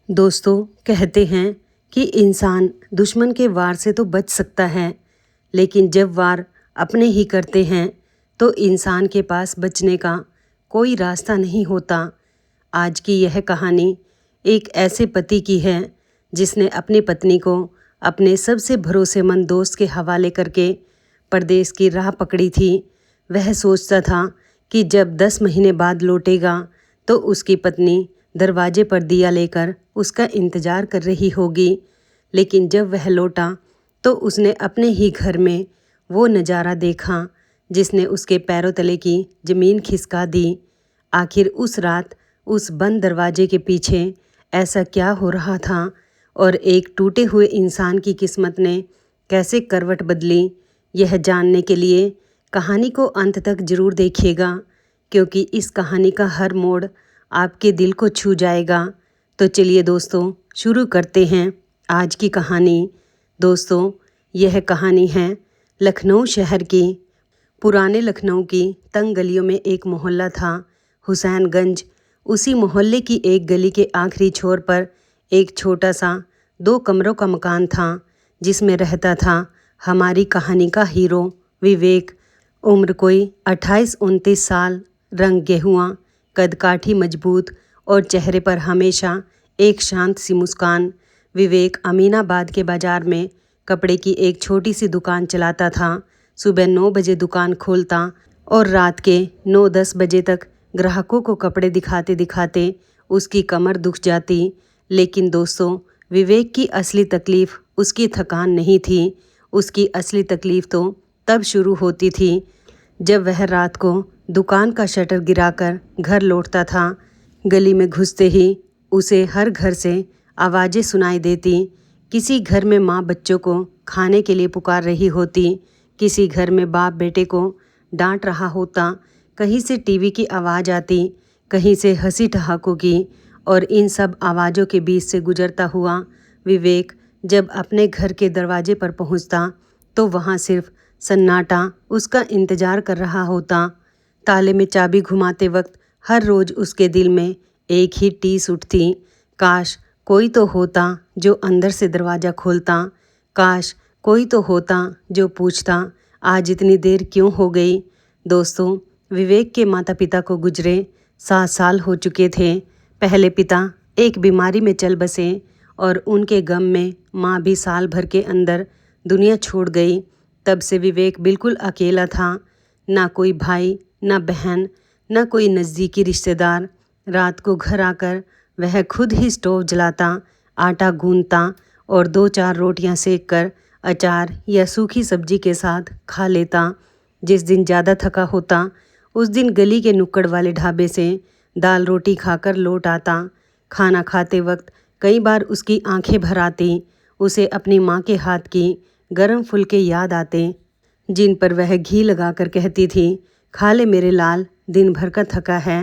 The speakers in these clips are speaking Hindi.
दोस्तों, कहते हैं कि इंसान दुश्मन के वार से तो बच सकता है, लेकिन जब वार अपने ही करते हैं तो इंसान के पास बचने का कोई रास्ता नहीं होता। आज की यह कहानी एक ऐसे पति की है जिसने अपनी पत्नी को अपने सबसे भरोसेमंद दोस्त के हवाले करके परदेश की राह पकड़ी थी। वह सोचता था कि जब 10 महीने बाद लौटेगा तो उसकी पत्नी दरवाजे पर दिया लेकर उसका इंतज़ार कर रही होगी। लेकिन जब वह लौटा तो उसने अपने ही घर में वो नज़ारा देखा जिसने उसके पैरों तले की ज़मीन खिसका दी। आखिर उस रात उस बंद दरवाजे के पीछे ऐसा क्या हो रहा था और एक टूटे हुए इंसान की किस्मत ने कैसे करवट बदली, यह जानने के लिए कहानी को अंत तक ज़रूर देखिएगा, क्योंकि इस कहानी का हर मोड़ आपके दिल को छू जाएगा। तो चलिए दोस्तों, शुरू करते हैं आज की कहानी। दोस्तों, यह कहानी है लखनऊ शहर की। पुराने लखनऊ की तंग गलियों में एक मोहल्ला था, हुसैनगंज। उसी मोहल्ले की एक गली के आखिरी छोर पर एक छोटा सा 2 कमरों का मकान था जिसमें रहता था हमारी कहानी का हीरो विवेक। उम्र कोई 28-29 साल, रंग गेहुआ, कद काठी मजबूत और चेहरे पर हमेशा एक शांत सी मुस्कान। विवेक अमीनाबाद के बाज़ार में कपड़े की एक छोटी सी दुकान चलाता था। सुबह 9 बजे दुकान खोलता और रात के 9-10 बजे तक ग्राहकों को कपड़े दिखाते दिखाते उसकी कमर दुख जाती। लेकिन दोस्तों, विवेक की असली तकलीफ़ उसकी थकान नहीं थी। उसकी असली तकलीफ़ तो तब शुरू होती थी जब वह रात को दुकान का शटर गिराकर घर लौटता था। गली में घुसते ही उसे हर घर से आवाज़ें सुनाई देती। किसी घर में माँ बच्चों को खाने के लिए पुकार रही होती, किसी घर में बाप बेटे को डांट रहा होता, कहीं से टीवी की आवाज़ आती, कहीं से हंसी ठहाकों की। और इन सब आवाज़ों के बीच से गुजरता हुआ विवेक जब अपने घर के दरवाजे पर पहुंचता तो वहां सिर्फ सन्नाटा उसका इंतज़ार कर रहा होता। ताले में चाबी घुमाते वक्त हर रोज़ उसके दिल में एक ही टीस उठती, काश कोई तो होता जो अंदर से दरवाज़ा खोलता, काश कोई तो होता जो पूछता आज इतनी देर क्यों हो गई। दोस्तों, विवेक के माता पिता को गुजरे 7 साल हो चुके थे। पहले पिता एक बीमारी में चल बसे और उनके गम में माँ भी साल भर के अंदर दुनिया छोड़ गई। तब से विवेक बिल्कुल अकेला था, ना कोई भाई, ना बहन, ना कोई नज़दीकी रिश्तेदार। रात को घर आकर वह खुद ही स्टोव जलाता, आटा गूंदता और 2-4 रोटियां सेक कर अचार या सूखी सब्जी के साथ खा लेता। जिस दिन ज़्यादा थका होता उस दिन गली के नुक्कड़ वाले ढाबे से दाल रोटी खाकर लौट आता। खाना खाते वक्त कई बार उसकी आंखें भर आती। उसे अपनी माँ के हाथ की गरम फुलके याद आते जिन पर वह घी लगाकर कहती थी, खा ले मेरे लाल, दिन भर का थका है।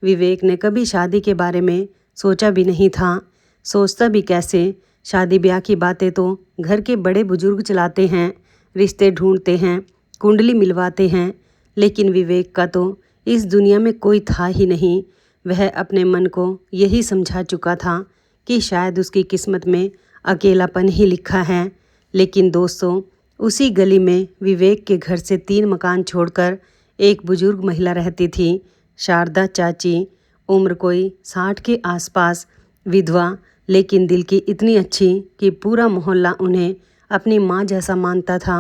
विवेक ने कभी शादी के बारे में सोचा भी नहीं था। सोचता भी कैसे, शादी ब्याह की बातें तो घर के बड़े बुजुर्ग चलाते हैं, रिश्ते ढूंढते हैं, कुंडली मिलवाते हैं। लेकिन विवेक का तो इस दुनिया में कोई था ही नहीं। वह अपने मन को यही समझा चुका था कि शायद उसकी किस्मत में अकेलापन ही लिखा है। लेकिन दोस्तों, उसी गली में विवेक के घर से 3 मकान छोड़कर एक बुजुर्ग महिला रहती थी, शारदा चाची। उम्र कोई 60 के आसपास, विधवा, लेकिन दिल की इतनी अच्छी कि पूरा मोहल्ला उन्हें अपनी माँ जैसा मानता था।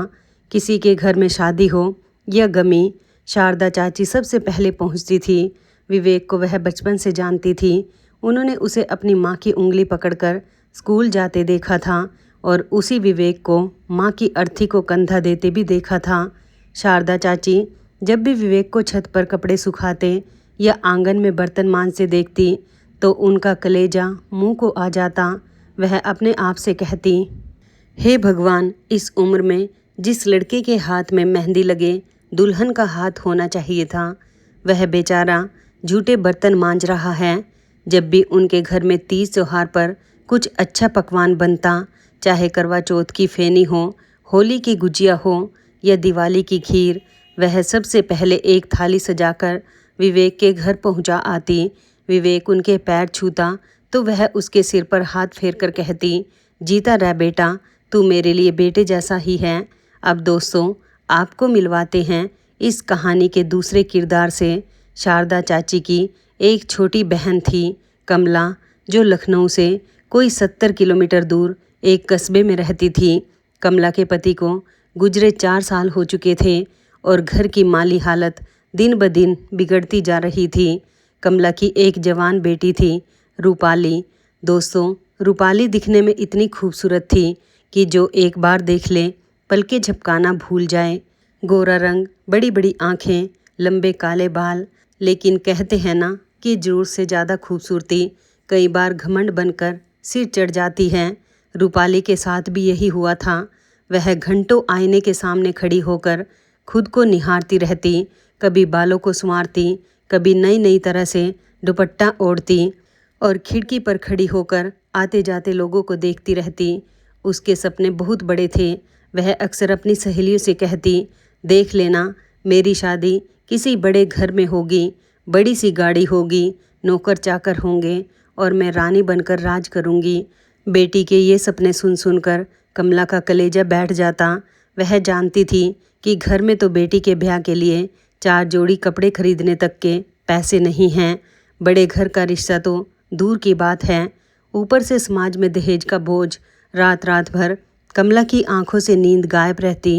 किसी के घर में शादी हो या गमी, शारदा चाची सबसे पहले पहुँचती थी। विवेक को वह बचपन से जानती थी। उन्होंने उसे अपनी माँ की उंगली पकड़कर स्कूल जाते देखा था और उसी विवेक को माँ की अर्थी को कंधा देते भी देखा था। शारदा चाची जब भी विवेक को छत पर कपड़े सुखाते या आंगन में बर्तन मांजते देखती तो उनका कलेजा मुंह को आ जाता। वह अपने आप से कहती, हे भगवान, इस उम्र में जिस लड़के के हाथ में मेहंदी लगे दुल्हन का हाथ होना चाहिए था, वह बेचारा झूठे बर्तन मांज रहा है। जब भी उनके घर में तीज त्योहार पर कुछ अच्छा पकवान बनता, चाहे करवा चौथ की फेनी हो, होली की गुजिया हो या दिवाली की खीर, वह सबसे पहले एक थाली सजाकर विवेक के घर पहुंचा आती। विवेक उनके पैर छूता तो वह उसके सिर पर हाथ फेर कर कहती, जीता रह बेटा, तू मेरे लिए बेटे जैसा ही है। अब दोस्तों आपको मिलवाते हैं इस कहानी के दूसरे किरदार से। शारदा चाची की एक छोटी बहन थी कमला, जो लखनऊ से कोई 70 किलोमीटर दूर एक कस्बे में रहती थी। कमला के पति को गुजरे 4 साल हो चुके थे और घर की माली हालत दिन ब दिन बिगड़ती जा रही थी। कमला की एक जवान बेटी थी रूपाली। दोस्तों रूपाली दिखने में इतनी खूबसूरत थी कि जो एक बार देख ले पलके झपकाना भूल जाए। गोरा रंग, बड़ी बड़ी आँखें, लंबे काले बाल, लेकिन कहते हैं ना कि ज़रूरत से ज़्यादा खूबसूरती कई बार घमंड बनकर सिर चढ़ जाती है। रूपाली के साथ भी यही हुआ था। वह घंटों आईने के सामने खड़ी होकर खुद को निहारती रहती, कभी बालों को संवारती, कभी नई नई तरह से दुपट्टा ओढ़ती और खिड़की पर खड़ी होकर आते जाते लोगों को देखती रहती। उसके सपने बहुत बड़े थे। वह अक्सर अपनी सहेलियों से कहती, देख लेना मेरी शादी किसी बड़े घर में होगी, बड़ी सी गाड़ी होगी, नौकर चाकर होंगे और मैं रानी बनकर राज करूंगी। बेटी के ये सपने सुन सुनकर कमला का कलेजा बैठ जाता। वह जानती थी कि घर में तो बेटी के ब्याह के लिए 4 जोड़ी कपड़े खरीदने तक के पैसे नहीं हैं। बड़े घर का रिश्ता तो दूर की बात है, ऊपर से समाज में दहेज का बोझ। रात रात भर कमला की आंखों से नींद गायब रहती।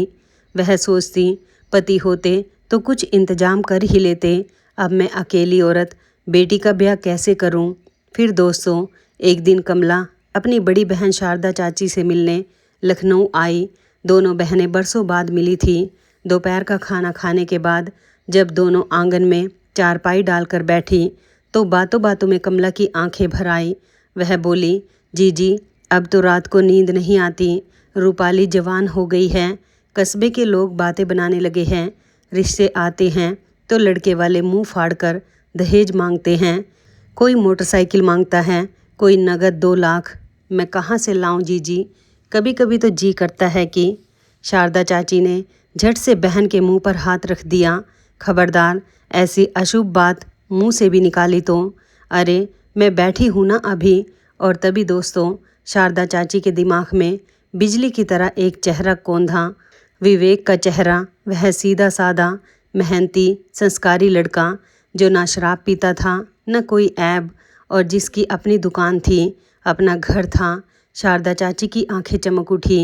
वह सोचती, पति होते तो कुछ इंतजाम कर ही लेते, अब मैं अकेली औरत बेटी का ब्याह कैसे करूं। फिर दोस्तों एक दिन कमला अपनी बड़ी बहन शारदा चाची से मिलने लखनऊ आई। दोनों बहनें बरसों बाद मिली थी। दोपहर का खाना खाने के बाद जब दोनों आंगन में चारपाई डालकर बैठी तो बातों बातों में कमला की आंखें भर आई। वह बोली, जी अब तो रात को नींद नहीं आती। रूपाली जवान हो गई है, कस्बे के लोग बातें बनाने लगे हैं, रिश्ते आते हैं तो लड़के वाले मुंह फाड़कर दहेज मांगते हैं। कोई मोटरसाइकिल मांगता है, कोई नगद 2 लाख। मैं कहाँ से लाऊं जीजी। कभी कभी तो जी करता है कि। शारदा चाची ने झट से बहन के मुंह पर हाथ रख दिया। खबरदार ऐसी अशुभ बात मुंह से भी निकाली तो। अरे मैं बैठी हूँ ना अभी। और तभी दोस्तों शारदा चाची के दिमाग में बिजली की तरह एक चेहरा कौंधा। विवेक का चेहरा, वह सीधा साधा, मेहनती, संस्कारी लड़का जो ना शराब पीता था न कोई ऐब, और जिसकी अपनी दुकान थी, अपना घर था। शारदा चाची की आंखें चमक उठी।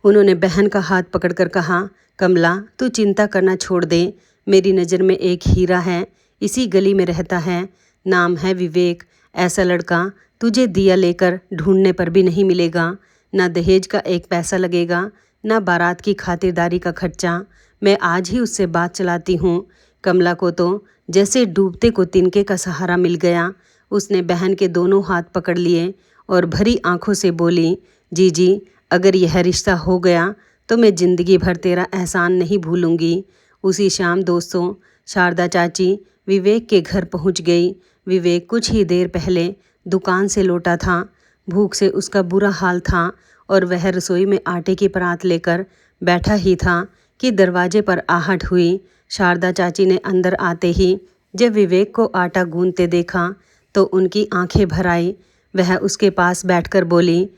उन्होंने बहन का हाथ पकड़कर कहा, कमला तू चिंता करना छोड़ दे। मेरी नज़र में एक हीरा है, इसी गली में रहता है, नाम है विवेक। ऐसा लड़का तुझे दिया लेकर ढूंढने पर भी नहीं मिलेगा। ना दहेज का एक पैसा लगेगा, ना बारात की खातिरदारी का खर्चा। मैं आज ही उससे बात चलाती हूँ। कमला को तो जैसे डूबते को तिनके का सहारा मिल गया। उसने बहन के दोनों हाथ पकड़ लिए और भरी आंखों से बोली, जी अगर यह रिश्ता हो गया तो मैं ज़िंदगी भर तेरा एहसान नहीं भूलूंगी। उसी शाम दोस्तों शारदा चाची विवेक के घर पहुंच गई। विवेक कुछ ही देर पहले दुकान से लौटा था। भूख से उसका बुरा हाल था और वह रसोई में आटे की परात लेकर बैठा ही था कि दरवाजे पर आहट हुई। शारदा चाची ने अंदर आते ही जब विवेक को आटा गूंथते देखा तो उनकी आंखें भर आई। वह उसके पास बैठकर बोली,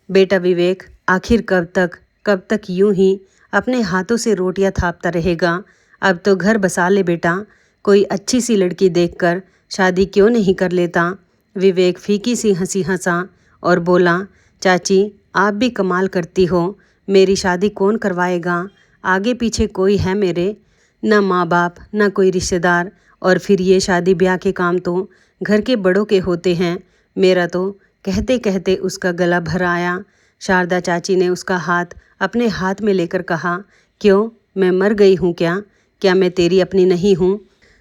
बेटा विवेक, आखिर कब तक यूं ही अपने हाथों से रोटियां थापता रहेगा। अब तो घर बसा ले बेटा, कोई अच्छी सी लड़की देखकर शादी क्यों नहीं कर लेता। विवेक फीकी सी हंसी हंसा और बोला, चाची आप भी कमाल करती हो, मेरी शादी कौन करवाएगा। आगे पीछे कोई है मेरे, न माँ बाप न कोई रिश्तेदार, और फिर ये शादी ब्याह के काम तो घर के बड़ों के होते हैं। मेरा तो कहते कहते उसका गला भर आया। शारदा चाची ने उसका हाथ अपने हाथ में लेकर कहा, क्यों मैं मर गई हूँ क्या मैं तेरी अपनी नहीं हूँ।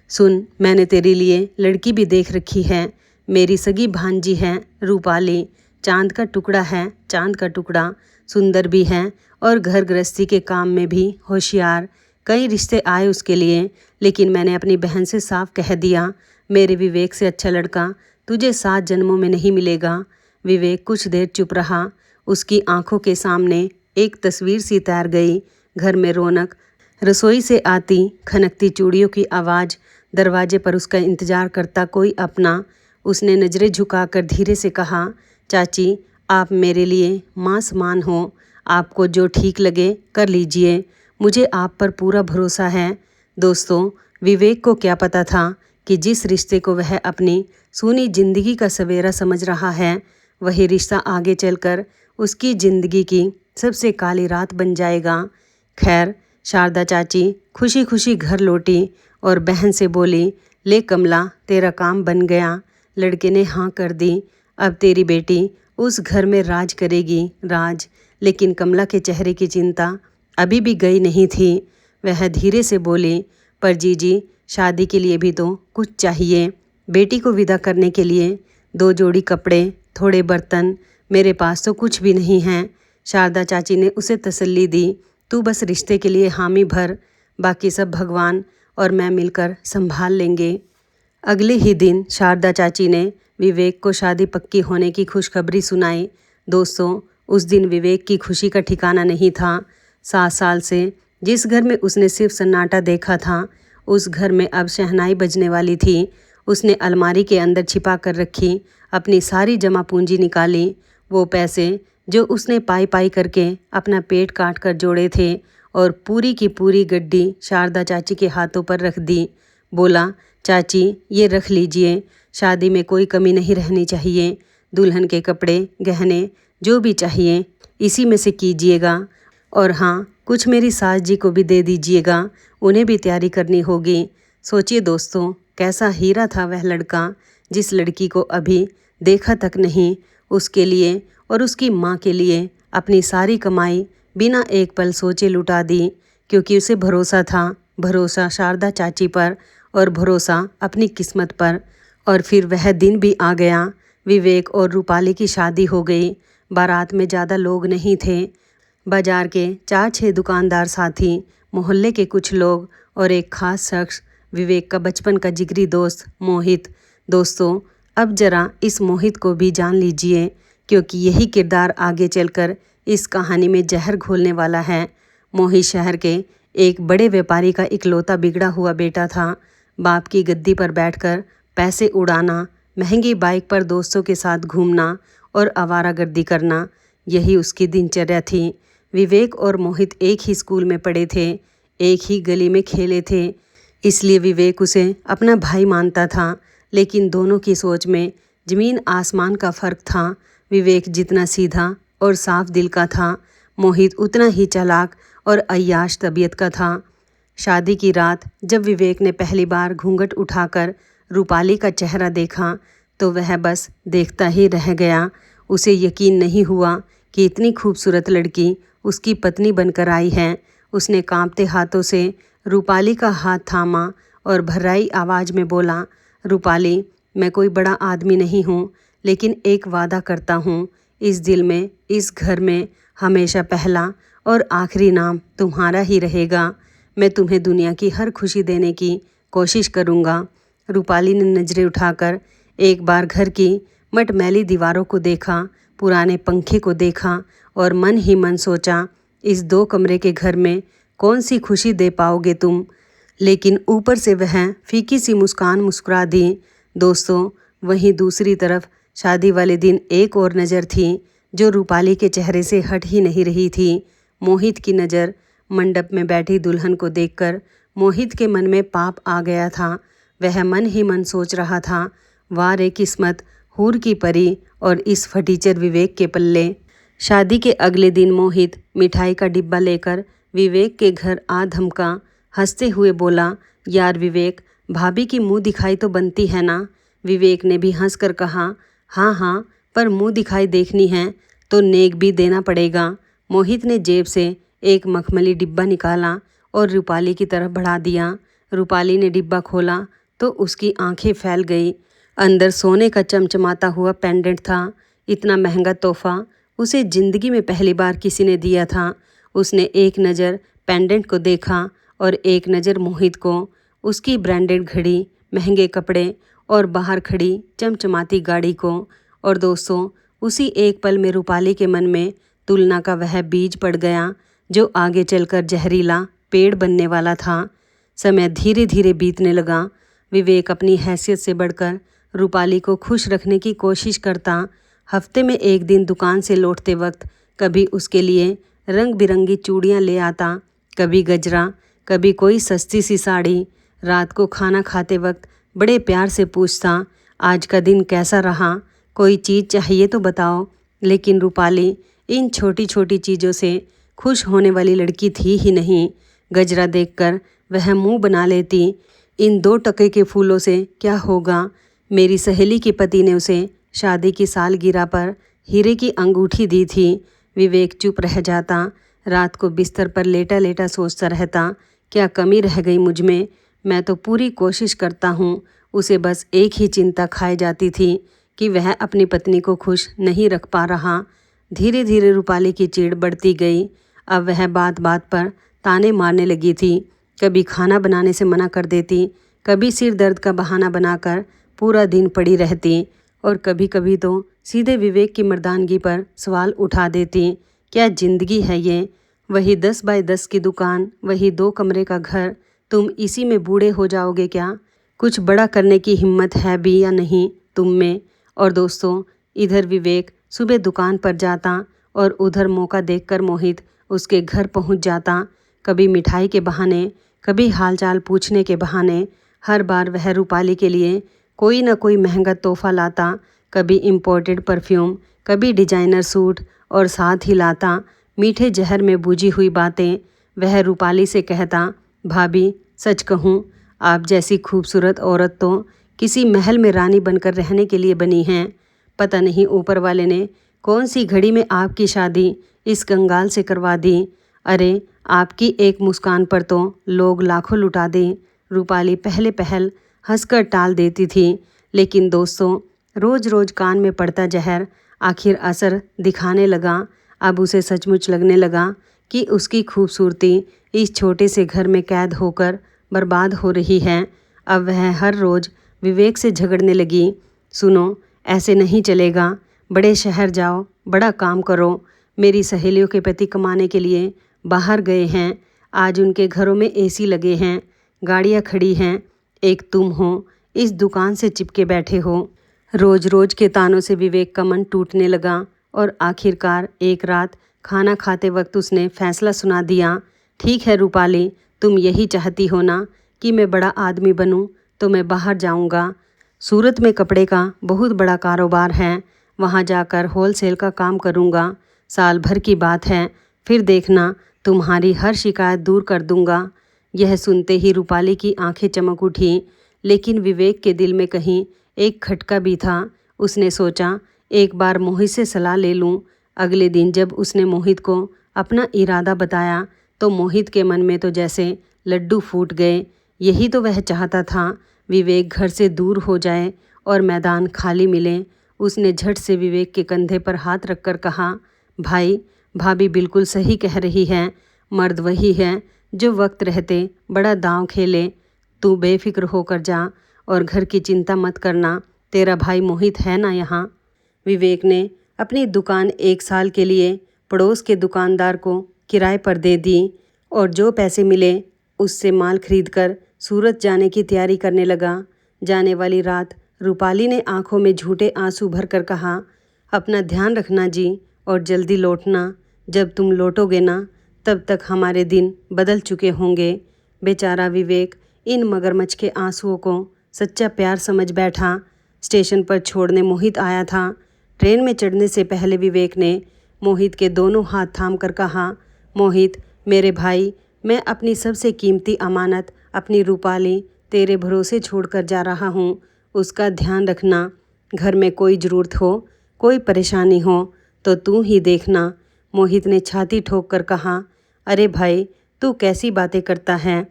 सुन, मैंने तेरे लिए लड़की भी देख रखी है। मेरी सगी भांजी है रूपाली, चांद का टुकड़ा है, चांद का टुकड़ा, सुंदर भी है और घर गृहस्थी के काम में भी होशियार। कई रिश्ते आए उसके लिए, लेकिन मैंने अपनी बहन से साफ कह दिया, मेरे विवेक से अच्छा लड़का तुझे 7 जन्मों में नहीं मिलेगा। विवेक कुछ देर चुप रहा। उसकी आंखों के सामने एक तस्वीर सी तैर गई। घर में रौनक, रसोई से आती खनकती चूड़ियों की आवाज़, दरवाजे पर उसका इंतज़ार करता कोई अपना, उसने नज़रें झुकाकर धीरे से कहा, चाची आप मेरे लिए माँ समान हो, आपको जो ठीक लगे कर लीजिए, मुझे आप पर पूरा भरोसा है। दोस्तों, विवेक को क्या पता था कि जिस रिश्ते को वह अपनी सूनी जिंदगी का सवेरा समझ रहा है, वही रिश्ता आगे चलकर उसकी ज़िंदगी की सबसे काली रात बन जाएगा। खैर, शारदा चाची खुशी खुशी घर लौटी और बहन से बोली, ले कमला तेरा काम बन गया। लड़के ने हाँ कर दी। अब तेरी बेटी उस घर में राज करेगी, राज। लेकिन कमला के चेहरे की चिंता अभी भी गई नहीं थी। वह धीरे से बोली, पर जीजी शादी के लिए भी तो कुछ चाहिए। बेटी को विदा करने के लिए 2 जोड़ी कपड़े, थोड़े बर्तन, मेरे पास तो कुछ भी नहीं है। शारदा चाची ने उसे तसल्ली दी, तू बस रिश्ते के लिए हामी भर, बाकी सब भगवान और मैं मिलकर संभाल लेंगे। अगले ही दिन शारदा चाची ने विवेक को शादी पक्की होने की खुशखबरी सुनाई। दोस्तों, उस दिन विवेक की खुशी का ठिकाना नहीं था। 7 साल से जिस घर में उसने सिर्फ सन्नाटा देखा था, उस घर में अब शहनाई बजने वाली थी। उसने अलमारी के अंदर छिपा कर रखी अपनी सारी जमा पूंजी निकाली, वो पैसे जो उसने पाई पाई करके अपना पेट काट कर जोड़े थे, और पूरी की पूरी गड्डी शारदा चाची के हाथों पर रख दी। बोला, चाची ये रख लीजिए, शादी में कोई कमी नहीं रहनी चाहिए। दुल्हन के कपड़े, गहने जो भी चाहिए इसी में से कीजिएगा, और हाँ कुछ मेरी सास जी को भी दे दीजिएगा, उन्हें भी तैयारी करनी होगी। सोचिए दोस्तों, कैसा हीरा था वह लड़का जिस लड़की को अभी देखा तक नहीं, उसके लिए और उसकी माँ के लिए अपनी सारी कमाई बिना एक पल सोचे लुटा दी, क्योंकि उसे भरोसा था, भरोसा शारदा चाची पर और भरोसा अपनी किस्मत पर। और फिर वह दिन भी आ गया। विवेक और रूपाली की शादी हो गई। बारात में ज़्यादा लोग नहीं थे। बाजार के 4-6 दुकानदार साथी, मोहल्ले के कुछ लोग और एक खास शख्स, विवेक का बचपन का जिगरी दोस्त मोहित। दोस्तों, अब जरा इस मोहित को भी जान लीजिए, क्योंकि यही किरदार आगे चलकर इस कहानी में जहर घोलने वाला है। मोहित शहर के एक बड़े व्यापारी का इकलौता बिगड़ा हुआ बेटा था। बाप की गद्दी पर बैठकर पैसे उड़ाना, महंगी बाइक पर दोस्तों के साथ घूमना और आवारागर्दी करना, यही उसकी दिनचर्या थी। विवेक और मोहित एक ही स्कूल में पढ़े थे, एक ही गली में खेले थे, इसलिए विवेक उसे अपना भाई मानता था। लेकिन दोनों की सोच में ज़मीन आसमान का फ़र्क था। विवेक जितना सीधा और साफ दिल का था, मोहित उतना ही चालाक और अय्याश तबीयत का था। शादी की रात जब विवेक ने पहली बार घूंघट उठाकर रूपाली का चेहरा देखा, तो वह बस देखता ही रह गया। उसे यकीन नहीं हुआ कि इतनी खूबसूरत लड़की उसकी पत्नी बनकर आई है। उसने कांपते हाथों से रूपाली का हाथ थामा और भर्राई आवाज़ में बोला, रूपाली, मैं कोई बड़ा आदमी नहीं हूँ, लेकिन एक वादा करता हूँ, इस दिल में, इस घर में हमेशा पहला और आखिरी नाम तुम्हारा ही रहेगा। मैं तुम्हें दुनिया की हर खुशी देने की कोशिश करूँगा। रूपाली ने नज़रें उठाकर एक बार घर की मटमैली दीवारों को देखा, पुराने पंखे को देखा और मन ही मन सोचा, इस 2 कमरे के घर में कौन सी खुशी दे पाओगे तुम। लेकिन ऊपर से वह फीकी सी मुस्कान मुस्कुरा दी। दोस्तों, वहीं दूसरी तरफ शादी वाले दिन एक और नज़र थी जो रूपाली के चेहरे से हट ही नहीं रही थी। मोहित की नज़र। मंडप में बैठी दुल्हन को देखकर मोहित के मन में पाप आ गया था। वह मन ही मन सोच रहा था, वाह रे किस्मत, हूर की परी और इस फटीचर विवेक के पल्ले। शादी के अगले दिन मोहित मिठाई का डिब्बा लेकर विवेक के घर आ धमका। हंसते हुए बोला, यार विवेक, भाभी की मुंह दिखाई तो बनती है ना। विवेक ने भी हंसकर कहा, हाँ हाँ, पर मुंह दिखाई देखनी है तो नेक भी देना पड़ेगा। मोहित ने जेब से एक मखमली डिब्बा निकाला और रूपाली की तरफ बढ़ा दिया। रूपाली ने डिब्बा खोला तो उसकी आंखें फैल गई। अंदर सोने का चमचमाता हुआ पेंडेंट था। इतना महंगा तोहफा उसे ज़िंदगी में पहली बार किसी ने दिया था। उसने एक नज़र पेंडेंट को देखा और एक नज़र मोहित को, उसकी ब्रांडेड घड़ी, महंगे कपड़े और बाहर खड़ी चमचमाती गाड़ी को। और दोस्तों, उसी एक पल में रूपाली के मन में तुलना का वह बीज पड़ गया जो आगे चलकर जहरीला पेड़ बनने वाला था। समय धीरे धीरे बीतने लगा। विवेक अपनी हैसियत से बढ़कर रूपाली को खुश रखने की कोशिश करता। हफ्ते में एक दिन दुकान से लौटते वक्त कभी उसके लिए रंग बिरंगी चूड़ियाँ ले आता, कभी गजरा, कभी कोई सस्ती सी साड़ी। रात को खाना खाते वक्त बड़े प्यार से पूछता, आज का दिन कैसा रहा, कोई चीज़ चाहिए तो बताओ। लेकिन रूपाली इन छोटी छोटी चीज़ों से खुश होने वाली लड़की थी ही नहीं। गजरा देखकर वह मुंह बना लेती, इन 2 टके के फूलों से क्या होगा। मेरी सहेली के पति ने उसे शादी की सालगिरह पर हीरे की अंगूठी दी थी। विवेक चुप रह जाता। रात को बिस्तर पर लेटा लेटा सोचता रहता, क्या कमी रह गई मुझ में। मैं तो पूरी कोशिश करता हूँ। उसे बस एक ही चिंता खाई जाती थी कि वह अपनी पत्नी को खुश नहीं रख पा रहा। धीरे धीरे रूपाली की चिढ़ बढ़ती गई। अब वह बात बात पर ताने मारने लगी थी। कभी खाना बनाने से मना कर देती, कभी सिर दर्द का बहाना बनाकर पूरा दिन पड़ी रहती, और कभी कभी तो सीधे विवेक की मर्दानगी पर सवाल उठा देती। क्या ज़िंदगी है ये। वही 10 बाय 10 की दुकान, वही 2 कमरे का घर, तुम इसी में बूढ़े हो जाओगे क्या। कुछ बड़ा करने की हिम्मत है भी या नहीं तुम में। और दोस्तों, इधर विवेक सुबह दुकान पर जाता और उधर मौका देखकर मोहित उसके घर पहुंच जाता। कभी मिठाई के बहाने, कभी हालचाल पूछने के बहाने। हर बार वह रूपाली के लिए कोई न कोई महंगा तोहफा लाता, कभी इम्पोर्टेड परफ्यूम, कभी डिजाइनर सूट, और साथ ही लाता मीठे जहर में बुझी हुई बातें। वह रूपाली से कहता, भाभी सच कहूँ, आप जैसी खूबसूरत औरत तो किसी महल में रानी बनकर रहने के लिए बनी हैं। पता नहीं ऊपर वाले ने कौन सी घड़ी में आपकी शादी इस कंगाल से करवा दी। अरे आपकी एक मुस्कान पर तो लोग लाखों लुटा दें। रूपाली पहले पहल हंसकर टाल देती थी, लेकिन दोस्तों, रोज़ रोज़ कान में पड़ता जहर आखिर असर दिखाने लगा। अब उसे सचमुच लगने लगा कि उसकी खूबसूरती इस छोटे से घर में कैद होकर बर्बाद हो रही है। अब वह हर रोज़ विवेक से झगड़ने लगी, सुनो ऐसे नहीं चलेगा, बड़े शहर जाओ, बड़ा काम करो। मेरी सहेलियों के पति कमाने के लिए बाहर गए हैं, आज उनके घरों में एसी लगे हैं, गाड़ियाँ खड़ी हैं, एक तुम हो इस दुकान से चिपके बैठे हो। रोज़ रोज़ के तानों से विवेक का मन टूटने लगा और आखिरकार एक रात खाना खाते वक्त उसने फैसला सुना दिया, ठीक है रूपाली, तुम यही चाहती हो ना कि मैं बड़ा आदमी बनूं, तो मैं बाहर जाऊंगा। सूरत में कपड़े का बहुत बड़ा कारोबार है, वहां जाकर होलसेल का काम करूंगा। साल भर की बात है, फिर देखना तुम्हारी हर शिकायत दूर कर दूंगा। यह सुनते ही रूपाली की आंखें चमक उठी, लेकिन विवेक के दिल में कहीं एक खटका भी था। उसने सोचा, एक बार मोहित से सलाह ले लूं। अगले दिन जब उसने मोहित को अपना इरादा बताया तो मोहित के मन में तो जैसे लड्डू फूट गए। यही तो वह चाहता था, विवेक घर से दूर हो जाए और मैदान खाली मिले। उसने झट से विवेक के कंधे पर हाथ रखकर कहा, भाई भाभी बिल्कुल सही कह रही है, मर्द वही है जो वक्त रहते बड़ा दांव खेले। तू बेफिक्र होकर जा और घर की चिंता मत करना, तेरा भाई मोहित है ना यहाँ। विवेक ने अपनी दुकान 1 साल के लिए पड़ोस के दुकानदार को किराए पर दे दी और जो पैसे मिले उससे माल खरीदकर सूरत जाने की तैयारी करने लगा। जाने वाली रात रूपाली ने आंखों में झूठे आंसू भरकर कहा, अपना ध्यान रखना जी और जल्दी लौटना। जब तुम लौटोगे ना तब तक हमारे दिन बदल चुके होंगे। बेचारा विवेक इन मगरमच्छ के आंसुओं को सच्चा प्यार समझ बैठा। स्टेशन पर छोड़ने मोहित आया था। ट्रेन में चढ़ने से पहले विवेक ने मोहित के दोनों हाथ थाम कर कहा, मोहित मेरे भाई, मैं अपनी सबसे कीमती अमानत अपनी रूपाली तेरे भरोसे छोड़कर जा रहा हूँ। उसका ध्यान रखना। घर में कोई ज़रूरत हो, कोई परेशानी हो तो तू ही देखना। मोहित ने छाती ठोक कर कहा, अरे भाई तू कैसी बातें करता है।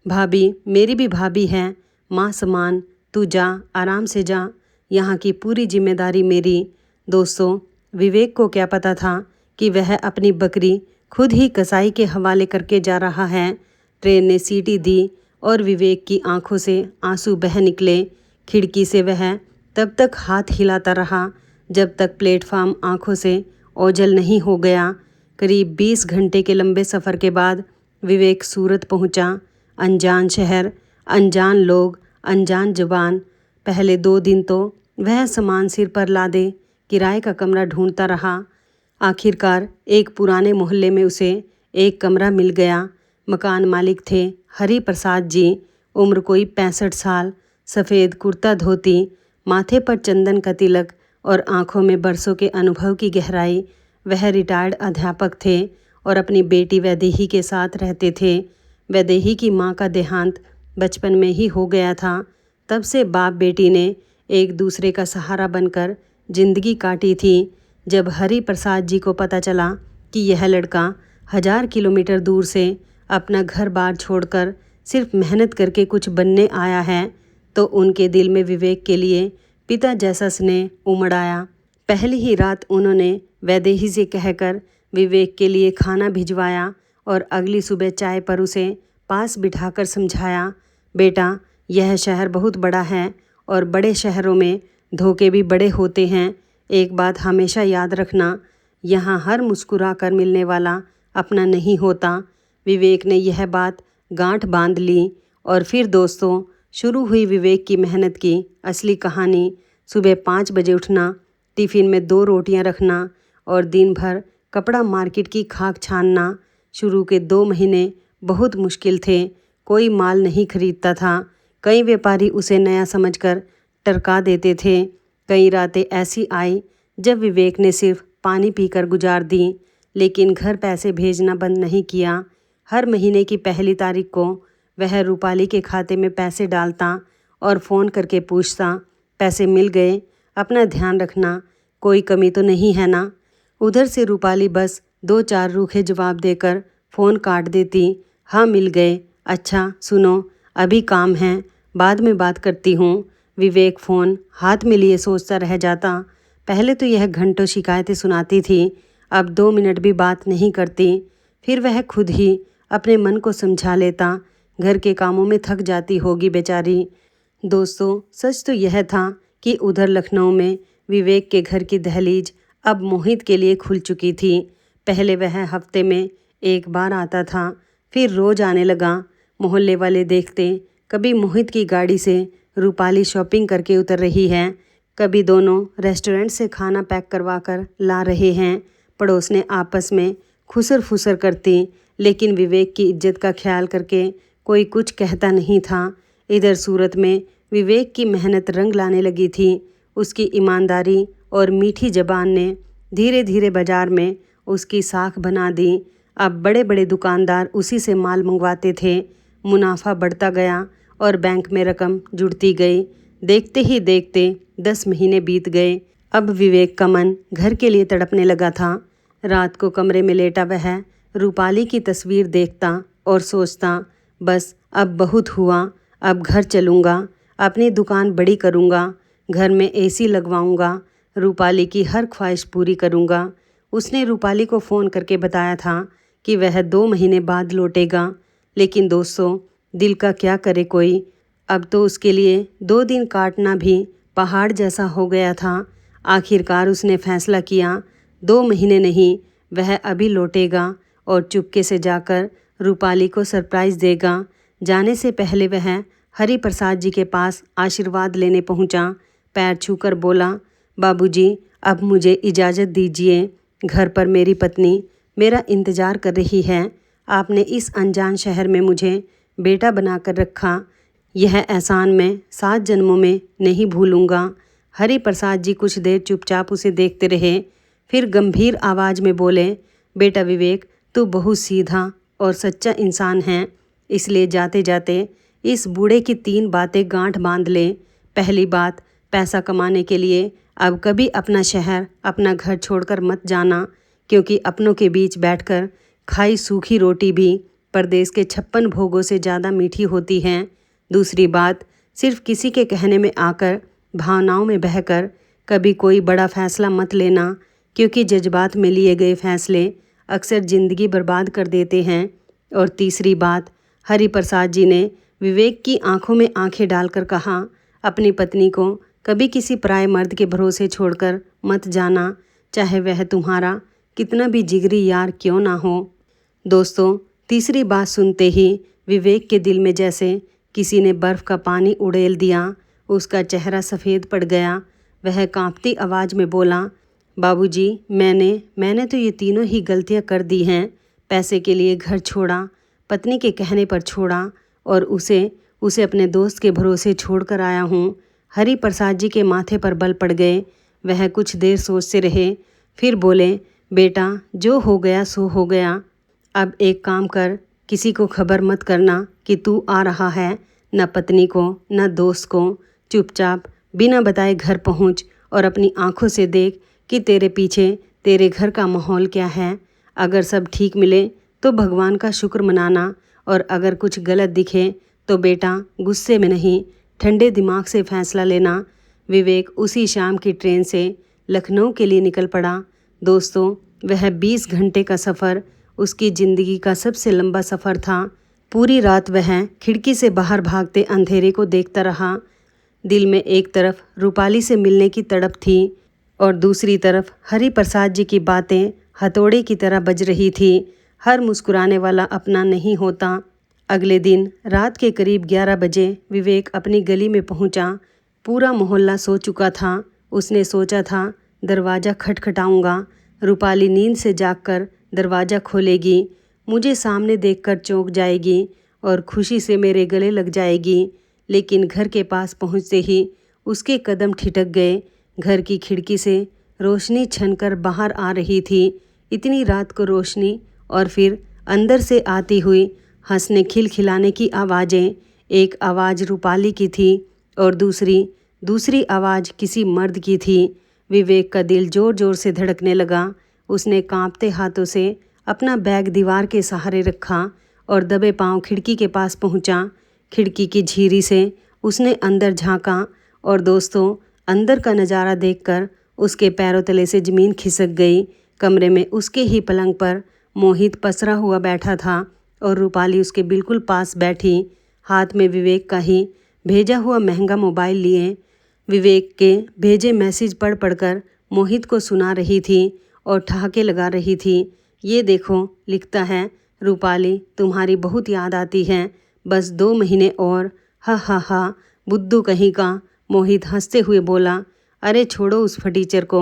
भाभी मेरी भी भाभी है, माँ समान। तू जा, आराम से जा, यहाँ की पूरी जिम्मेदारी मेरी। दोस्तों, विवेक को क्या पता था कि वह अपनी बकरी खुद ही कसाई के हवाले करके जा रहा है। ट्रेन ने सीटी दी और विवेक की आंखों से आंसू बह निकले। खिड़की से वह तब तक हाथ हिलाता रहा जब तक प्लेटफार्म आंखों से ओझल नहीं हो गया। करीब 20 घंटे के लंबे सफ़र के बाद विवेक सूरत पहुंचा। अनजान शहर, अनजान लोग, अनजान ज़ुबान। पहले 2 दिन तो वह सामान सिर पर लादे किराए का कमरा ढूंढता रहा। आखिरकार एक पुराने मोहल्ले में उसे एक कमरा मिल गया। मकान मालिक थे हरि प्रसाद जी। उम्र कोई 65 साल। सफ़ेद कुर्ता धोती, माथे पर चंदन का तिलक और आंखों में बरसों के अनुभव की गहराई। वह रिटायर्ड अध्यापक थे और अपनी बेटी वैदेही के साथ रहते थे। वैदेही की माँ का देहांत बचपन में ही हो गया था। तब से बाप बेटी ने एक दूसरे का सहारा बनकर जिंदगी काटी थी। जब हरि प्रसाद जी को पता चला कि यह लड़का 1000 किलोमीटर दूर से अपना घर बार छोड़कर सिर्फ मेहनत करके कुछ बनने आया है, तो उनके दिल में विवेक के लिए पिता जैसा स्नेह उमड़ आया। पहली ही रात उन्होंने वैदेही से कहकर विवेक के लिए खाना भिजवाया और अगली सुबह चाय पर उसे पास बिठाकर समझाया, बेटा यह शहर बहुत बड़ा है और बड़े शहरों में धोखे भी बड़े होते हैं। एक बात हमेशा याद रखना, यहाँ हर मुस्कुरा कर मिलने वाला अपना नहीं होता। विवेक ने यह बात गांठ बांध ली और फिर दोस्तों शुरू हुई विवेक की मेहनत की असली कहानी। सुबह 5 बजे उठना, टिफ़िन में 2 रोटियां रखना और दिन भर कपड़ा मार्केट की खाक छानना। शुरू के 2 महीने बहुत मुश्किल थे। कोई माल नहीं खरीदता था। कई व्यापारी उसे नया समझकर टरका देते थे। कई रातें ऐसी आई जब विवेक ने सिर्फ पानी पीकर गुजार दी, लेकिन घर पैसे भेजना बंद नहीं किया। हर महीने की पहली तारीख को वह रूपाली के खाते में पैसे डालता और फ़ोन करके पूछता, पैसे मिल गए? अपना ध्यान रखना, कोई कमी तो नहीं है ना? उधर से रूपाली बस 2-4 रूखे जवाब देकर फ़ोन काट देती। हाँ मिल गए। अच्छा सुनो, अभी काम है, बाद में बात करती हूँ। विवेक फ़ोन हाथ में लिए सोचता रह जाता। पहले तो यह घंटों शिकायतें सुनाती थी, अब 2 मिनट भी बात नहीं करती। फिर वह खुद ही अपने मन को समझा लेता, घर के कामों में थक जाती होगी बेचारी। दोस्तों सच तो यह था कि उधर लखनऊ में विवेक के घर की दहलीज अब मोहित के लिए खुल चुकी थी। पहले वह हफ्ते में 1 बार आता था, फिर रोज़ आने लगा। मोहल्ले वाले देखते, कभी मोहित की गाड़ी से रूपाली शॉपिंग करके उतर रही है, कभी दोनों रेस्टोरेंट से खाना पैक करवा कर ला रहे हैं। पड़ोसने आपस में खुसर फुसर करती, लेकिन विवेक की इज्जत का ख्याल करके कोई कुछ कहता नहीं था। इधर सूरत में विवेक की मेहनत रंग लाने लगी थी। उसकी ईमानदारी और मीठी ज़बान ने धीरे धीरे बाज़ार में उसकी साख बना दी। अब बड़े बड़े दुकानदार उसी से माल मंगवाते थे। मुनाफा बढ़ता गया और बैंक में रकम जुड़ती गई। देखते ही देखते 10 महीने बीत गए। अब विवेक का मन घर के लिए तड़पने लगा था। रात को कमरे में लेटा वह रूपाली की तस्वीर देखता और सोचता, बस अब बहुत हुआ, अब घर चलूँगा, अपनी दुकान बड़ी करूँगा, घर में एसी लगवाऊँगा, रूपाली की हर ख्वाहिश पूरी करूँगा। उसने रूपाली को फ़ोन करके बताया था कि वह 2 महीने बाद लौटेगा, लेकिन दोस्तों दिल का क्या करे कोई। अब तो उसके लिए 2 दिन काटना भी पहाड़ जैसा हो गया था। आखिरकार उसने फैसला किया, 2 महीने नहीं, वह अभी लौटेगा और चुपके से जाकर रूपाली को सरप्राइज़ देगा। जाने से पहले वह हरि प्रसाद जी के पास आशीर्वाद लेने पहुंचा। पैर छूकर बोला, बाबूजी अब मुझे इजाज़त दीजिए, घर पर मेरी पत्नी मेरा इंतज़ार कर रही है। आपने इस अनजान शहर में मुझे बेटा बनाकर रखा, यह एहसान मैं 7 जन्मों में नहीं भूलूंगा। हरि प्रसाद जी कुछ देर चुपचाप उसे देखते रहे, फिर गंभीर आवाज़ में बोले, बेटा विवेक तू बहुत सीधा और सच्चा इंसान है, इसलिए जाते जाते इस बूढ़े की 3 बातें गांठ बांध ले। पहली बात, पैसा कमाने के लिए अब कभी अपना शहर अपना घर छोड़कर मत जाना, क्योंकि अपनों के बीच बैठकर खाई सूखी रोटी भी परदेश के 56 भोगों से ज़्यादा मीठी होती है। दूसरी बात, सिर्फ किसी के कहने में आकर भावनाओं में बहकर कभी कोई बड़ा फैसला मत लेना, क्योंकि जज्बात में लिए गए फैसले अक्सर ज़िंदगी बर्बाद कर देते हैं। और तीसरी बात, हरि प्रसाद जी ने विवेक की आंखों में आंखें डालकर कहा, अपनी पत्नी को कभी किसी पराये मर्द के भरोसे छोड़कर मत जाना, चाहे वह तुम्हारा कितना भी जिगरी यार क्यों ना हो। दोस्तों तीसरी बात सुनते ही विवेक के दिल में जैसे किसी ने बर्फ़ का पानी उड़ेल दिया। उसका चेहरा सफ़ेद पड़ गया। वह कांपती आवाज़ में बोला, बाबूजी, मैंने तो ये तीनों ही गलतियां कर दी हैं। पैसे के लिए घर छोड़ा, पत्नी के कहने पर छोड़ा और उसे अपने दोस्त के भरोसे छोड़कर आया हूँ। हरि प्रसाद जी के माथे पर बल पड़ गए। वह कुछ देर सोचते रहे, फिर बोले, बेटा, जो हो गया सो हो गया। अब एक काम कर, किसी को खबर मत करना कि तू आ रहा है, न पत्नी को न दोस्त को। चुपचाप बिना बताए घर पहुँच और अपनी आंखों से देख कि तेरे पीछे तेरे घर का माहौल क्या है। अगर सब ठीक मिले तो भगवान का शुक्र मनाना, और अगर कुछ गलत दिखे तो बेटा गुस्से में नहीं, ठंडे दिमाग से फैसला लेना। विवेक उसी शाम की ट्रेन से लखनऊ के लिए निकल पड़ा। दोस्तों, वह 20 घंटे का सफ़र उसकी ज़िंदगी का सबसे लंबा सफ़र था। पूरी रात वह खिड़की से बाहर भागते अंधेरे को देखता रहा। दिल में एक तरफ रूपाली से मिलने की तड़प थी और दूसरी तरफ हरि प्रसाद जी की बातें हथौड़े की तरह बज रही थी। हर मुस्कुराने वाला अपना नहीं होता। अगले दिन रात के करीब 11 बजे विवेक अपनी गली में पहुंचा। पूरा मोहल्ला सो चुका था। उसने सोचा था दरवाज़ा खटखटाऊंगा, रूपाली नींद से जागकर दरवाज़ा खोलेगी, मुझे सामने देखकर चौंक जाएगी और खुशी से मेरे गले लग जाएगी। लेकिन घर के पास पहुंचते ही उसके कदम ठिठक गए। घर की खिड़की से रोशनी छनकर बाहर आ रही थी। इतनी रात को रोशनी, और फिर अंदर से आती हुई हंसने खिलखिलाने की आवाज़ें। एक आवाज़ रूपाली की थी और दूसरी आवाज़ किसी मर्द की थी। विवेक का दिल ज़ोर ज़ोर से धड़कने लगा। उसने कांपते हाथों से अपना बैग दीवार के सहारे रखा और दबे पांव खिड़की के पास पहुंचा। खिड़की की झीरी से उसने अंदर झांका और दोस्तों, अंदर का नज़ारा देखकर उसके पैरों तले से ज़मीन खिसक गई। कमरे में उसके ही पलंग पर मोहित पसरा हुआ बैठा था और रूपाली उसके बिल्कुल पास बैठी, हाथ में विवेक का ही भेजा हुआ महंगा मोबाइल लिए। विवेक के भेजे मैसेज पढ़ पढ़कर मोहित को सुना रही थी और ठहाके लगा रही थी। ये देखो, लिखता है, रूपाली तुम्हारी बहुत याद आती है, बस 2 महीने और, हा हा हा, बुद्धू कहीं का। मोहित हंसते हुए बोला, अरे छोड़ो उस फटीचर को,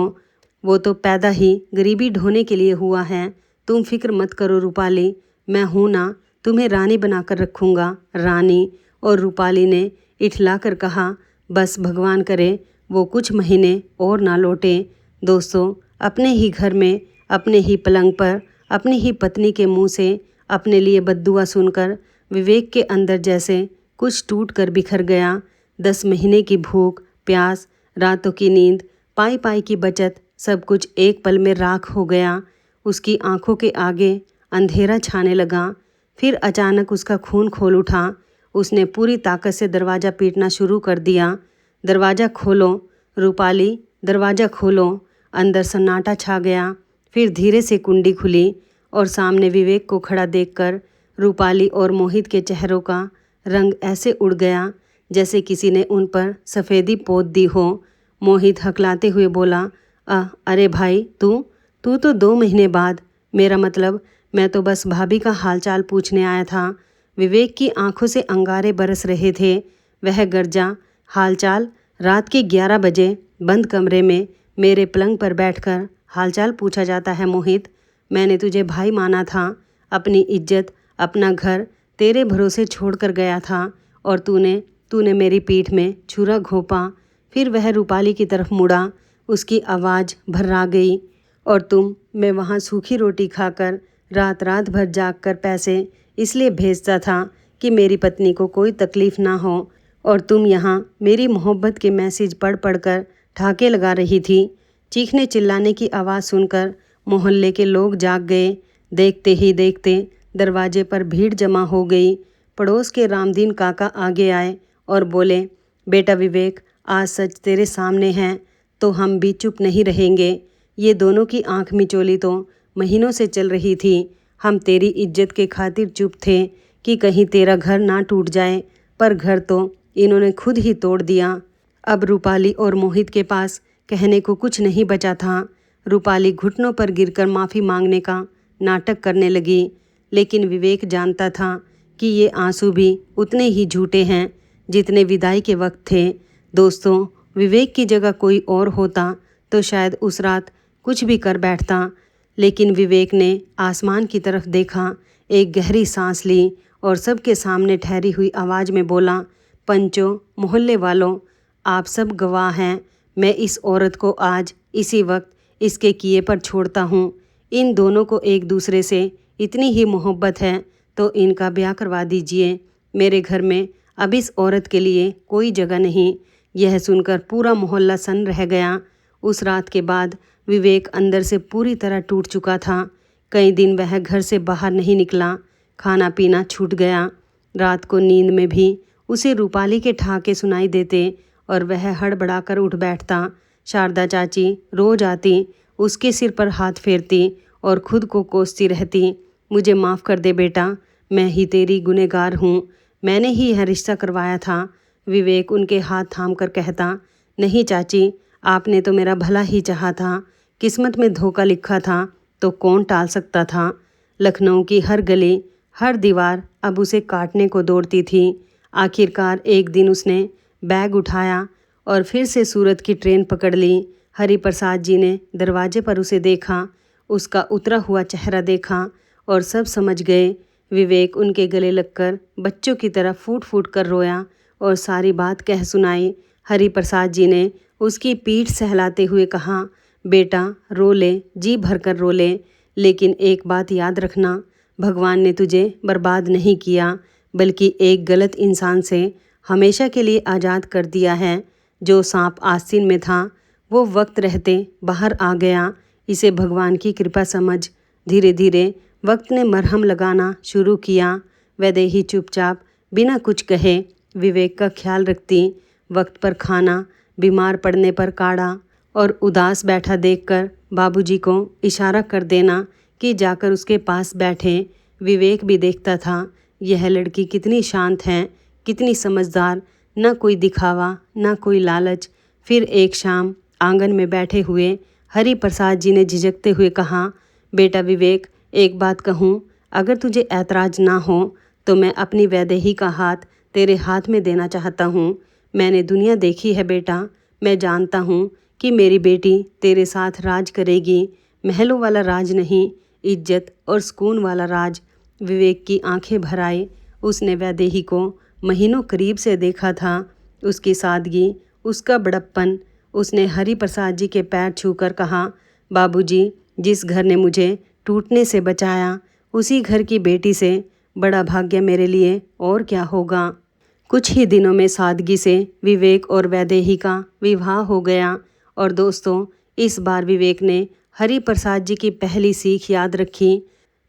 वो तो पैदा ही गरीबी ढोने के लिए हुआ है। तुम फिक्र मत करो रूपाली, मैं हूँ ना, तुम्हें रानी बनाकर रखूँगा, रानी। और रूपाली ने इठला कर कहा, बस भगवान करे वो कुछ महीने और ना लौटे। दोस्तों, अपने ही घर में, अपने ही पलंग पर, अपनी ही पत्नी के मुंह से अपने लिए बद्दुआ सुनकर विवेक के अंदर जैसे कुछ टूट कर बिखर गया। 10 महीने की भूख, प्यास, रातों की नींद, पाई पाई की बचत, सब कुछ एक पल में राख हो गया। उसकी आंखों के आगे अंधेरा छाने लगा। फिर अचानक उसका खून खोल उठा। उसने पूरी ताकत से दरवाज़ा पीटना शुरू कर दिया। दरवाज़ा खोलो रूपाली, दरवाज़ा खोलो। अंदर सन्नाटा छा गया। फिर धीरे से कुंडी खुली और सामने विवेक को खड़ा देखकर रूपाली और मोहित के चेहरों का रंग ऐसे उड़ गया जैसे किसी ने उन पर सफ़ेदी पोत दी हो। मोहित हकलाते हुए बोला, अरे भाई, तू तो 2 महीने बाद, मेरा मतलब मैं तो बस भाभी का हालचाल पूछने आया था। विवेक की आंखों से अंगारे बरस रहे थे। वह गरजा, हालचाल? रात के 11 बजे बंद कमरे में मेरे पलंग पर बैठकर हालचाल पूछा जाता है मोहित? मैंने तुझे भाई माना था, अपनी इज्जत, अपना घर तेरे भरोसे छोड़कर गया था और तूने मेरी पीठ में छुरा घोंपा। फिर वह रूपाली की तरफ मुड़ा। उसकी आवाज़ भर्रा गई, और मैं वहाँ सूखी रोटी खाकर रात रात भर जागकर पैसे इसलिए भेजता था कि मेरी पत्नी को कोई तकलीफ़ ना हो, और तुम यहाँ मेरी मोहब्बत के मैसेज पढ़ पढ़ कर ठाके लगा रही थी। चीखने चिल्लाने की आवाज़ सुनकर मोहल्ले के लोग जाग गए। देखते ही देखते दरवाजे पर भीड़ जमा हो गई। पड़ोस के रामदीन काका आगे आए और बोले, बेटा विवेक, आज सच तेरे सामने है तो हम भी चुप नहीं रहेंगे। ये दोनों की आंख मिचोली तो महीनों से चल रही थी। हम तेरी इज्जत के खातिर चुप थे कि कहीं तेरा घर ना टूट जाए, पर घर तो इन्होंने खुद ही तोड़ दिया। अब रूपाली और मोहित के पास कहने को कुछ नहीं बचा था। रूपाली घुटनों पर गिरकर माफ़ी मांगने का नाटक करने लगी, लेकिन विवेक जानता था कि ये आंसू भी उतने ही झूठे हैं जितने विदाई के वक्त थे। दोस्तों, विवेक की जगह कोई और होता तो शायद उस रात कुछ भी कर बैठता, लेकिन विवेक ने आसमान की तरफ देखा, एक गहरी सांस ली और सबके सामने ठहरी हुई आवाज़ में बोला, पंचों, मोहल्ले वालों, आप सब गवाह हैं। मैं इस औरत को आज इसी वक्त इसके किए पर छोड़ता हूँ। इन दोनों को एक दूसरे से इतनी ही मोहब्बत है तो इनका ब्याह करवा दीजिए। मेरे घर में अब इस औरत के लिए कोई जगह नहीं। यह सुनकर पूरा मोहल्ला सन्न रह गया। उस रात के बाद विवेक अंदर से पूरी तरह टूट चुका था। कई दिन वह घर से बाहर नहीं निकला। खाना पीना छूट गया। रात को नींद में भी उसे रूपाली के ठहाके सुनाई देते और वह हड़बड़ाकर उठ बैठता। शारदा चाची रोज आती, उसके सिर पर हाथ फेरती और खुद को कोसती रहती, मुझे माफ़ कर दे बेटा, मैं ही तेरी गुनहगार हूँ, मैंने ही यह रिश्ता करवाया था। विवेक उनके हाथ थाम कर कहता, नहीं चाची, आपने तो मेरा भला ही चाहा था। किस्मत में धोखा लिखा था तो कौन टाल सकता था। लखनऊ की हर गली, हर दीवार अब उसे काटने को दौड़ती थी। आखिरकार एक दिन उसने बैग उठाया और फिर से सूरत की ट्रेन पकड़ ली। हरिप्रसाद जी ने दरवाजे पर उसे देखा, उसका उतरा हुआ चेहरा देखा और सब समझ गए। विवेक उनके गले लगकर बच्चों की तरह फूट फूट कर रोया और सारी बात कह सुनाई। हरिप्रसाद जी ने उसकी पीठ सहलाते हुए कहा, बेटा रो ले, जी भरकर रो ले, लेकिन एक बात याद रखना, भगवान ने तुझे बर्बाद नहीं किया, बल्कि एक गलत इंसान से हमेशा के लिए आज़ाद कर दिया है। जो सांप आस्तीन में था वो वक्त रहते बाहर आ गया। इसे भगवान की कृपा समझ। धीरे धीरे वक्त ने मरहम लगाना शुरू किया। वैदेही चुपचाप बिना कुछ कहे विवेक का ख्याल रखती। वक्त पर खाना, बीमार पड़ने पर काढ़ा और उदास बैठा देखकर बाबूजी को इशारा कर देना कि जाकर उसके पास बैठे। विवेक भी देखता था, यह लड़की कितनी शांत है, कितनी समझदार, न कोई दिखावा न कोई लालच। फिर एक शाम आंगन में बैठे हुए हरिप्रसाद जी ने झिझकते हुए कहा, बेटा विवेक, एक बात कहूँ, अगर तुझे ऐतराज़ ना हो तो मैं अपनी वैदेही का हाथ तेरे हाथ में देना चाहता हूँ। मैंने दुनिया देखी है बेटा, मैं जानता हूँ कि मेरी बेटी तेरे साथ राज करेगी। महलों वाला राज नहीं, इज्जत और सुकून वाला राज। विवेक की आंखें भर आई। उसने वैदेही को महीनों करीब से देखा था। उसकी सादगी, उसका बड़प्पन। उसने हरिप्रसाद जी के पैर छूकर कहा, बाबूजी, जिस घर ने मुझे टूटने से बचाया उसी घर की बेटी से बड़ा भाग्य मेरे लिए और क्या होगा। कुछ ही दिनों में सादगी से विवेक और वैदेही का विवाह हो गया। और दोस्तों, इस बार विवेक ने हरिप्रसाद जी की पहली सीख याद रखी।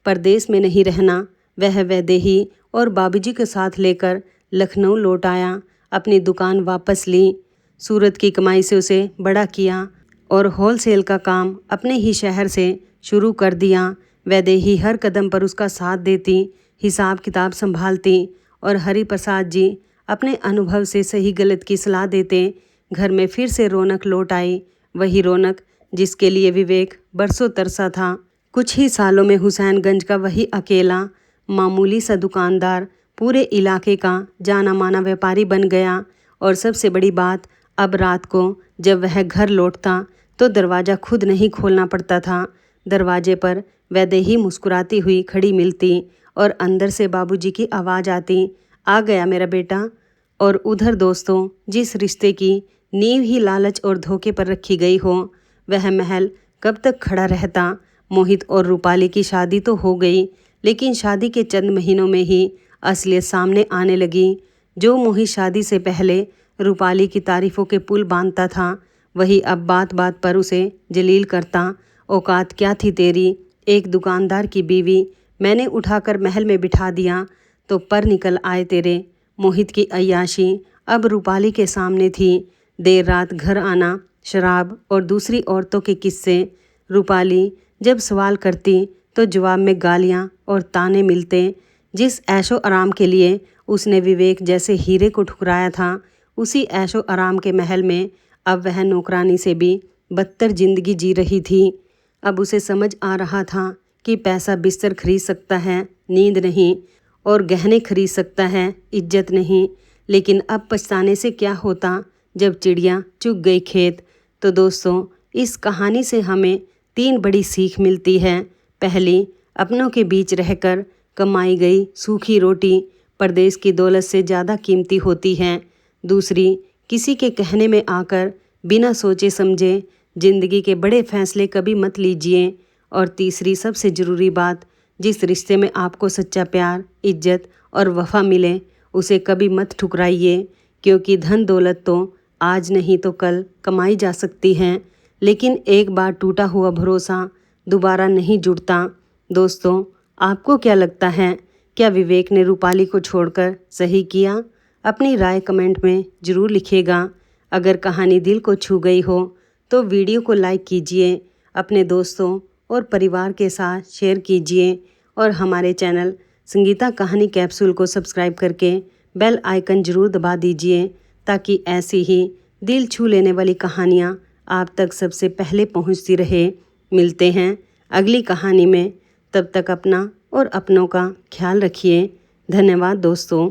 परदेश में नहीं रहना। वह वैदेही और बाबूजी के साथ लेकर लखनऊ लौट आया। अपनी दुकान वापस ली। सूरत की कमाई से उसे बड़ा किया और होलसेल का काम अपने ही शहर से शुरू कर दिया। वैदेही हर कदम पर उसका साथ देती, हिसाब किताब संभालती और हरिप्रसाद जी अपने अनुभव से सही गलत की सलाह देते। घर में फिर से रौनक लौट आई, वही रौनक जिसके लिए विवेक बरसों तरसा था। कुछ ही सालों में हुसैनगंज का वही अकेला मामूली सा दुकानदार पूरे इलाके का जाना माना व्यापारी बन गया। और सबसे बड़ी बात, अब रात को जब वह घर लौटता तो दरवाज़ा खुद नहीं खोलना पड़ता था। दरवाजे पर वैदेही मुस्कुराती हुई खड़ी मिलती और अंदर से बाबूजी की आवाज़ आती, आ गया मेरा बेटा। और उधर दोस्तों, जिस रिश्ते की नींव ही लालच और धोखे पर रखी गई हो, वह महल कब तक खड़ा रहता। मोहित और रूपाली की शादी तो हो गई, लेकिन शादी के चंद महीनों में ही असलियत सामने आने लगी। जो मोहित शादी से पहले रूपाली की तारीफ़ों के पुल बांधता था, वही अब बात बात पर उसे जलील करता। औकात क्या थी तेरी, एक दुकानदार की बीवी, मैंने उठाकर महल में बिठा दिया तो पर निकल आए तेरे। मोहित की अय्याशी अब रूपाली के सामने थी। देर रात घर आना, शराब और दूसरी औरतों के किस्से। रूपाली जब सवाल करती तो जवाब में गालियाँ और ताने मिलते। जिस ऐशो आराम के लिए उसने विवेक जैसे हीरे को ठुकराया था, उसी ऐशो आराम के महल में अब वह नौकरानी से भी बदतर जिंदगी जी रही थी। अब उसे समझ आ रहा था कि पैसा बिस्तर खरीद सकता है, नींद नहीं, और गहने खरीद सकता है, इज्जत नहीं। लेकिन अब पछताने से क्या होता, जब चिड़िया चुग गई खेत। तो दोस्तों, इस कहानी से हमें 3 बड़ी सीख मिलती है। पहली, अपनों के बीच रहकर कमाई गई सूखी रोटी परदेश की दौलत से ज़्यादा कीमती होती है। दूसरी, किसी के कहने में आकर बिना सोचे समझे ज़िंदगी के बड़े फैसले कभी मत लीजिए। और तीसरी सबसे ज़रूरी बात, जिस रिश्ते में आपको सच्चा प्यार, इज्जत और वफा मिले उसे कभी मत ठुकराइए, क्योंकि धन दौलत तो आज नहीं तो कल कमाई जा सकती है, लेकिन एक बार टूटा हुआ भरोसा दोबारा नहीं जुड़ता। दोस्तों, आपको क्या लगता है, क्या विवेक ने रूपाली को छोड़कर सही किया? अपनी राय कमेंट में ज़रूर लिखिएगा। अगर कहानी दिल को छू गई हो तो वीडियो को लाइक कीजिए, अपने दोस्तों और परिवार के साथ शेयर कीजिए और हमारे चैनल संगीता कहानी कैप्सूल को सब्सक्राइब करके बेल आइकन ज़रूर दबा दीजिए, ताकि ऐसी ही दिल छू लेने वाली कहानियाँ आप तक सबसे पहले पहुँचती रहे। मिलते हैं अगली कहानी में, तब तक अपना और अपनों का ख्याल रखिए। धन्यवाद दोस्तों।